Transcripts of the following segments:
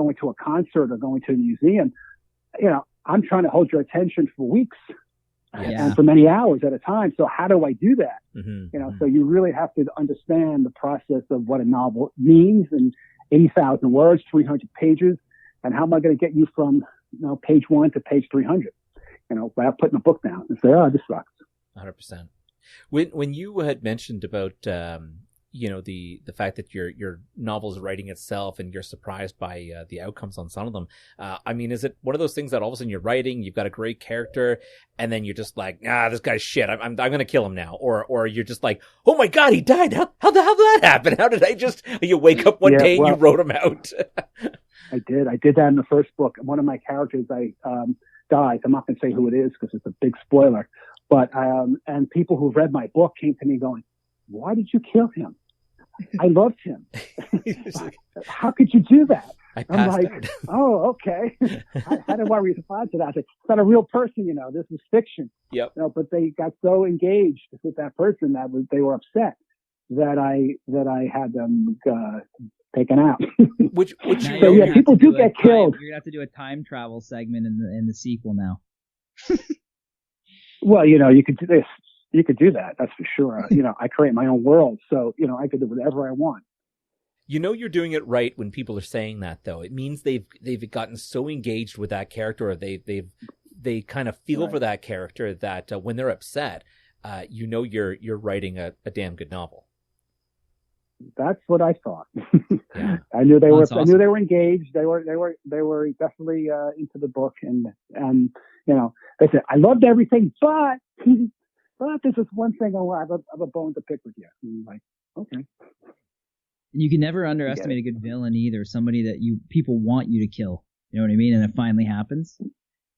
going to a concert or going to a museum, I'm trying to hold your attention for weeks and for many hours at a time. So how do I do that? So you really have to understand the process of what a novel means in 80,000 words, 300 pages, and how am I going to get you from page 1 to page 300, without putting a book down and say, oh, this sucks. 100%. When you had mentioned about the fact that your novel is writing itself and you're surprised by the outcomes on some of them, is it one of those things that all of a sudden you're writing, you've got a great character, and then you're just like, this guy's shit, I'm gonna kill him now, or you're just like, oh my god, he died, how the hell did that happen? How did you wake up one day and you wrote him out? I did that in the first book. One of my characters dies. I'm not going to say who it is because it's a big spoiler. But and people who read my book came to me going, "Why did you kill him? I loved him. How could you do that?" I'm like, out. "Oh, okay. How do I respond to that? It's not a real person, This is fiction." Yep. But they got so engaged with that person they were upset that I had them taken out. which people do get killed. You're gonna have to do a time travel segment in the sequel now. Well, you could do this. You could do that. That's for sure. I create my own world, so I could do whatever I want. You're doing it right when people are saying that, though. It means they've gotten so engaged with that character, or they kind of feel for that character that when they're upset, you're writing a damn good novel. That's what I thought. Yeah. I knew they were. Awesome. I knew they were engaged. They were definitely into the book, and they said, "I loved everything, but this is one thing I have a bone to pick with you." And I'm like, okay. You can never underestimate a good villain either. Somebody that people want you to kill. You know what I mean? And it finally happens.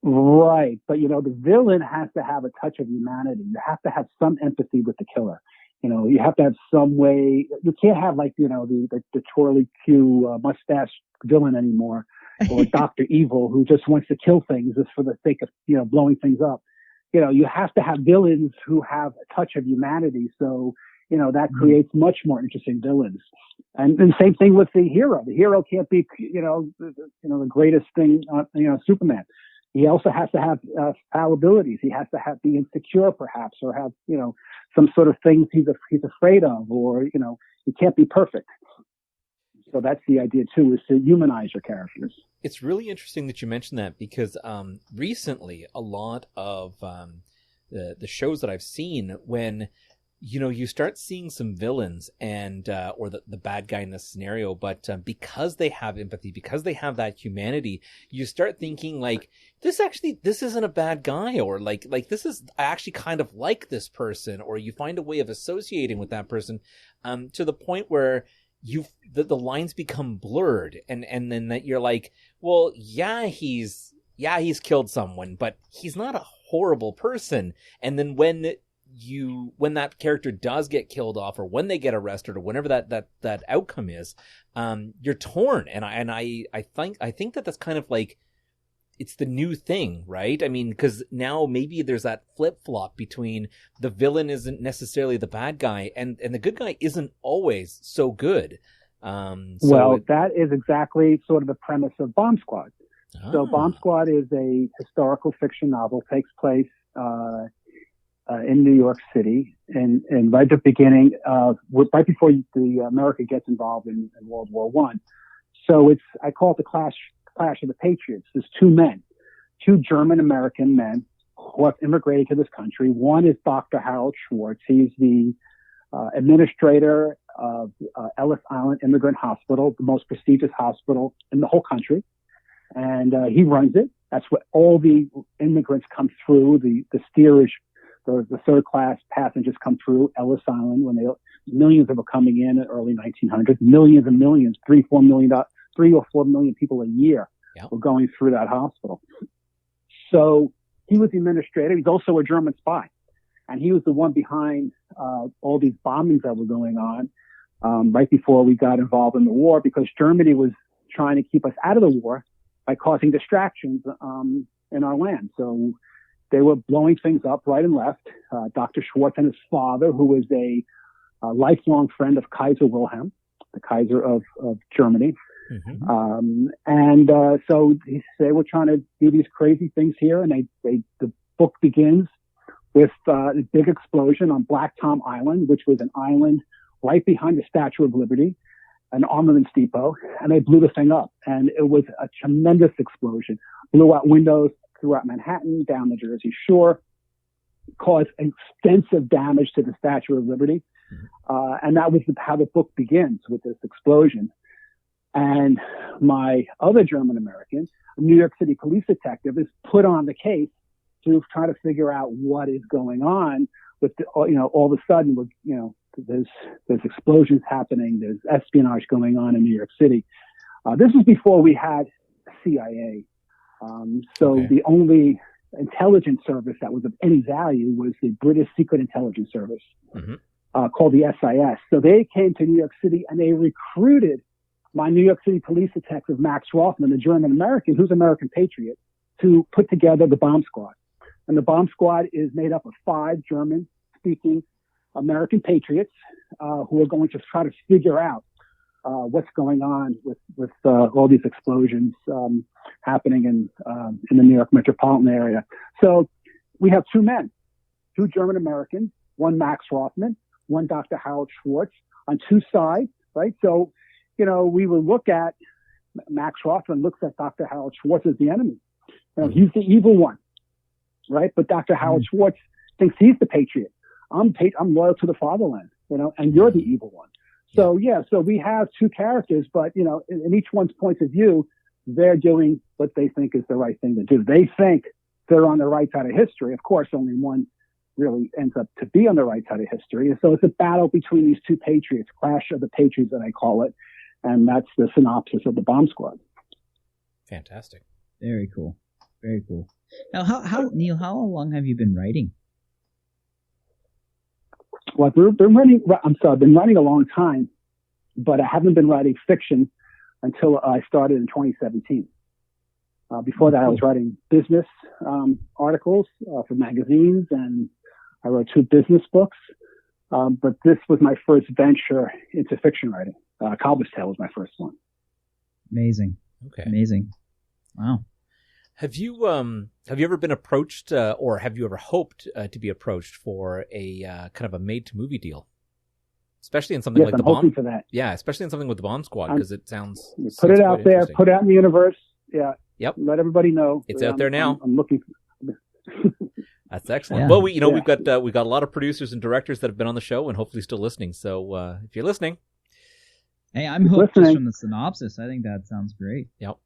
Right, but the villain has to have a touch of humanity. You have to have some empathy with the killer. You have to have some way. You can't have the twirly Q mustache villain anymore, or Dr. Evil who just wants to kill things just for the sake of blowing things up. You have to have villains who have a touch of humanity. So that creates much more interesting villains. And the same thing with the hero. The hero can't be the greatest thing. Superman. He also has to have fallibilities. He has to be insecure, perhaps, or have some sort of things he's afraid of, or he can't be perfect. So that's the idea too, is to humanize your characters. It's really interesting that you mentioned that, because recently a lot of the shows that I've seen, when you start seeing some villains and or the bad guy in this scenario, but because they have empathy, because they have that humanity, you start thinking like, this isn't a bad guy, or like this is, I actually kind of like this person, or you find a way of associating with that person to the point where the lines become blurred, and then that you're like, well, he's killed someone, but he's not a horrible person. And then when that character does get killed off, or when they get arrested, or whenever that outcome is, you're torn. And I think that's kind of like, it's the new thing, right? I mean, because now maybe there's that flip-flop between the villain isn't necessarily the bad guy, and the good guy isn't always so good. That is exactly sort of the premise of Bomb Squad. So Bomb Squad is a historical fiction novel, takes place in New York City, and right at the beginning, right before America gets involved in World War I. So I call it the Clash of the Patriots. There's two German-American men who have immigrated to this country. One is Dr. Harold Schwartz. He's the administrator of Ellis Island Immigrant Hospital, the most prestigious hospital in the whole country. And he runs it. That's what all the immigrants come through, the steerage, the third-class passengers come through Ellis Island when millions of them coming in the early 1900s, millions and millions, 3 or 4 million people a year were going through that hospital. So he was the administrator. He's also a German spy. And he was the one behind all these bombings that were going on right before we got involved in the war, because Germany was trying to keep us out of the war by causing distractions in our land. So they were blowing things up right and left. Dr. Schwartz and his father, who was a lifelong friend of Kaiser Wilhelm, the Kaiser of Germany, So they were trying to do these crazy things here, and the book begins with a big explosion on Black Tom Island, which was an island right behind the Statue of Liberty, an armaments depot, and they blew the thing up. And it was a tremendous explosion. Blew out windows throughout Manhattan, down the Jersey Shore, caused extensive damage to the Statue of Liberty. And that was how the book begins, with this explosion. And my other German American, a New York City police detective, is put on the case to try to figure out what is going on with all of a sudden, there's explosions happening, there's espionage going on in New York City. This was before we had CIA. The only intelligence service that was of any value was the British Secret Intelligence Service, called the SIS. So they came to New York City and they recruited my New York City police detective, Max Rothman, the German American, who's American patriot, to put together the bomb squad. And the bomb squad is made up of 5 German-speaking American patriots who are going to try to figure out what's going on with all these explosions happening in the New York metropolitan area. So we have 2 men, 2 German Americans, one Max Rothman, one Dr. Harold Schwartz, on 2 sides, right? So, we would look at Max Rothman looks at Dr. Harold Schwartz as the enemy. He's the evil one, right? But Dr. Harold Schwartz thinks he's the patriot. I'm loyal to the fatherland, and you're the evil one. So so we have 2 characters, but in each one's point of view, they're doing what they think is the right thing to do. They think they're on the right side of history. Of course, only one really ends up to be on the right side of history. And so it's a battle between these 2 patriots, clash of the patriots that I call it. And that's the synopsis of the bomb squad. Fantastic. Very cool. Very cool. Now, Neil, how long have you been writing? Well, I've been writing a long time, but I haven't been writing fiction until I started in 2017. Before that, I was writing business articles for magazines, and I wrote 2 business books. But this was my first venture into fiction writing. Calver's Tale was my first one. Amazing. Okay. Amazing. Wow. Have you ever been approached, or have you ever hoped to be approached for a kind of a made-to-movie deal, especially in something like the bomb? Hoping for that. Yeah, especially in something with the Bomb Squad, because it sounds. Put it out there. Put it out in the universe. Yeah. Yep. Let everybody know. It's out there now. I'm looking. That's excellent. Yeah. Well, we've got a lot of producers and directors that have been on the show and hopefully still listening. So if you're listening, hey, I'm hooked just from the synopsis. I think that sounds great. Yep.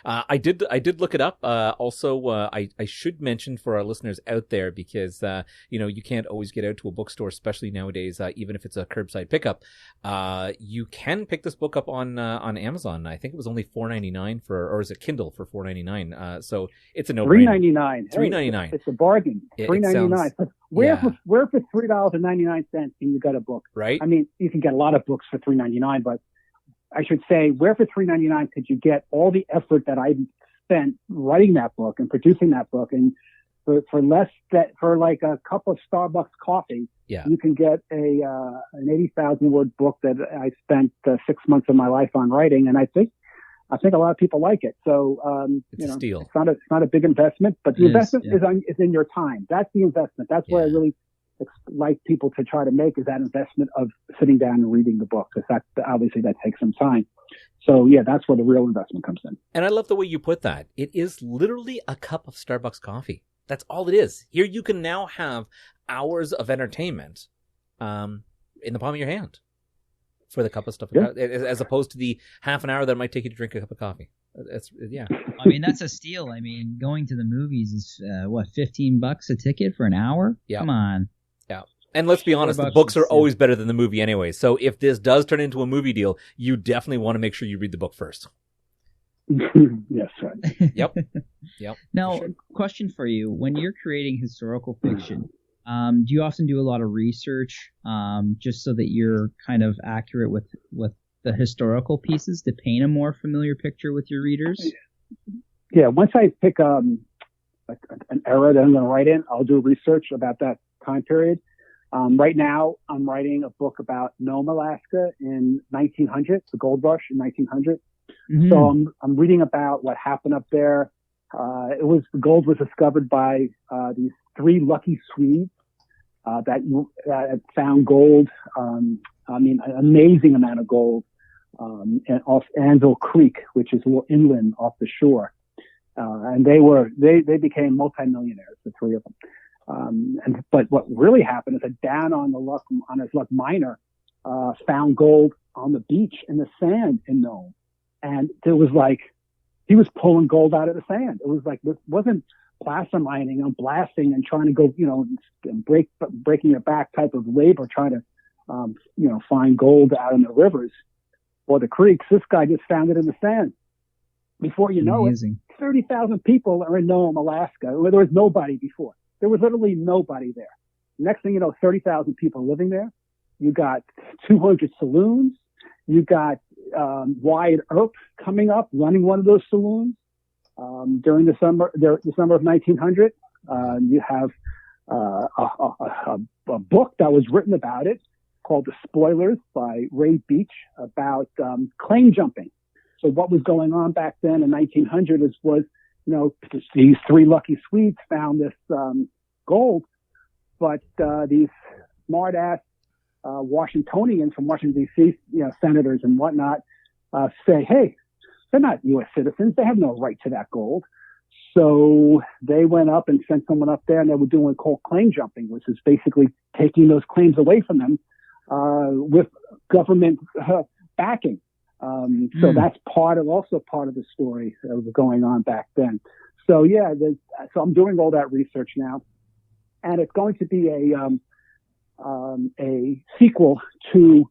I did look it up. Also, I should mention for our listeners out there, because you can't always get out to a bookstore, especially nowadays. Even if it's a curbside pickup, you can pick this book up on Amazon. I think it was only $4.99 or is it Kindle for $4.99? So it's a no-brainer. $3.99. $3.99. It's a bargain. $3.99. Where for $3.99 can you get a book? Right. I mean, you can get a lot of books for $3.99, but I should say, where for $3.99 could you get all the effort that I spent writing that book and producing that book, and for like a cup of Starbucks coffee, you can get an 80,000 word book that I spent 6 months of my life on writing, and I think a lot of people like it. So it's a steal. It's not a big investment, but the investment is in your time. That's the investment. That's where I really like people to try to make, is that investment of sitting down and reading the book, because obviously that takes some time. So that's where the real investment comes in. And I love the way you put that. It is literally a cup of Starbucks coffee. That's all it is. Here you can now have hours of entertainment in the palm of your hand for the cup of stuff, as opposed to the half an hour that it might take you to drink a cup of coffee. I mean, that's a steal. I mean, going to the movies is $15 a ticket for an hour? Yeah. Come on. Yeah. And let's be honest, the books are always better than the movie anyway. So if this does turn into a movie deal, you definitely want to make sure you read the book first. Yes, right. Yep. Now, question for you. When you're creating historical fiction, do you often do a lot of research just so that you're kind of accurate with the historical pieces to paint a more familiar picture with your readers? Yeah, once I pick an era that I'm going to write in, I'll do research about that time period. Right now, I'm writing a book about Nome, Alaska in 1900, the gold rush in 1900. Mm-hmm. So I'm reading about what happened up there. The gold was discovered by these 3 lucky Swedes that found gold. An amazing amount of gold off Anvil Creek, which is a little inland off the shore. And they became multimillionaires, the 3 of them. But what really happened is that down on his luck miner found gold on the beach in the sand in Nome. And it was like he was pulling gold out of the sand. It was like, it wasn't placer mining and blasting and trying to go, breaking your back type of labor, trying to, find gold out in the rivers or the creeks. This guy just found it in the sand. Before you know Amazing. It, 30,000 people are in Nome, Alaska, where there was nobody before. There was literally nobody there. Next thing you know, 30,000 people living there. You got 200 saloons. You got Wyatt Earp coming up, running one of those saloons during the summer of 1900. You have a book that was written about it called The Spoilers by Ray Beach about claim jumping. So what was going on back then in 1900 was these 3 lucky Swedes found this gold, but these smart-ass Washingtonians from Washington, D.C., senators and whatnot, say, hey, they're not U.S. citizens. They have no right to that gold. So they went up and sent someone up there, and they were doing called claim jumping, which is basically taking those claims away from them with government backing. So that's also part of the story that was going on back then. So so I'm doing all that research now, and it's going to be a sequel to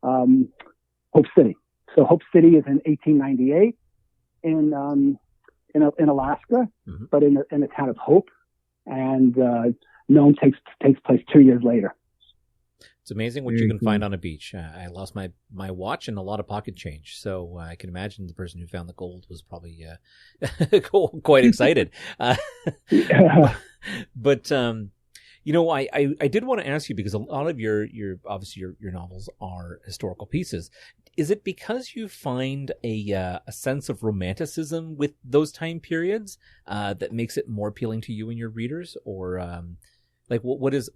Hope City. So Hope City is in 1898 in Alaska, mm-hmm. but in the town of Hope, and Nome takes place 2 years later. It's amazing what you can find on a beach. I lost my watch and a lot of pocket change, so I can imagine the person who found the gold was probably quite excited. But I did want to ask you, because a lot of your obviously your novels are historical pieces. Is it because you find a sense of romanticism with those time periods that makes it more appealing to you and your readers, or what is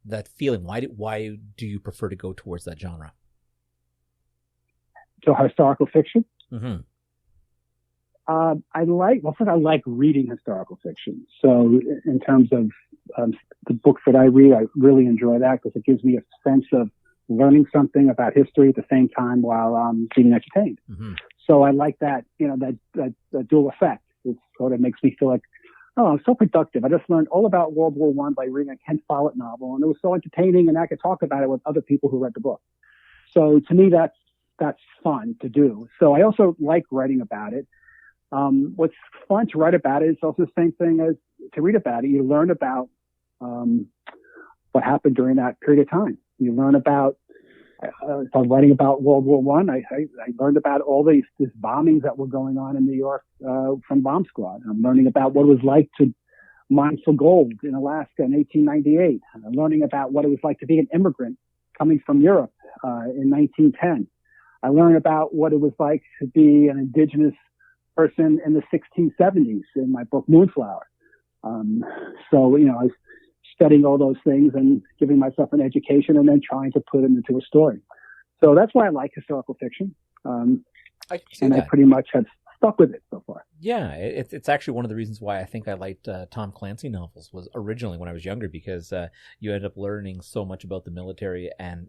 that feeling? Why do you prefer to go towards that genre? So historical fiction. Mm-hmm. I like reading historical fiction. So in terms of the books that I read, I really enjoy that because it gives me a sense of learning something about history at the same time while I'm being entertained. Mm-hmm. So I like that, that dual effect. It sort of makes me feel like, oh, I'm so productive. I just learned all about World War I by reading a Ken Follett novel, and it was so entertaining, and I could talk about it with other people who read the book. So to me, that's fun to do. So I also like writing about it. What's fun to write about it is also the same thing as to read about it. You learn about what happened during that period of time. You learn about, if I'm writing about World War I learned about all these bombings that were going on in New York from Bomb Squad. I'm learning about what it was like to mine for gold in Alaska in 1898. I'm learning about what it was like to be an immigrant coming from Europe in 1910. I learned about what it was like to be an indigenous person in the 1670s in my book Moonflower. So I was studying all those things and giving myself an education and then trying to put it into a story. So that's why I like historical fiction. I pretty much have stuck with it so far. Yeah, it's actually one of the reasons why I think I liked Tom Clancy novels was originally when I was younger, because you end up learning so much about the military and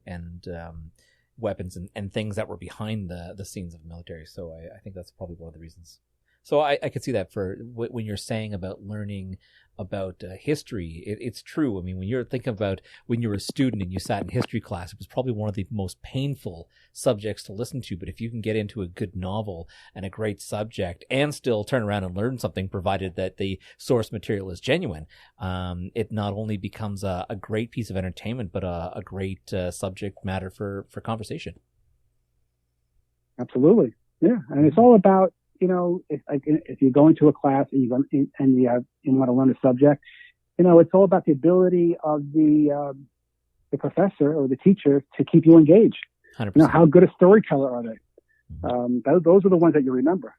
weapons and things that were behind the scenes of the military. So I think that's probably one of the reasons. So I could see that for when you're saying about learning about history, it's true. I mean, when you're thinking about when you were a student and you sat in history class, it was probably one of the most painful subjects to listen to. But if you can get into a good novel and a great subject and still turn around and learn something, provided that the source material is genuine, it not only becomes a great piece of entertainment, but a great subject matter for conversation. Absolutely. Yeah. And it's all about, if you go into a class and you want to learn a subject, it's all about the ability of the professor or the teacher to keep you engaged. 100%. How good a storyteller are they? Those are the ones that you remember.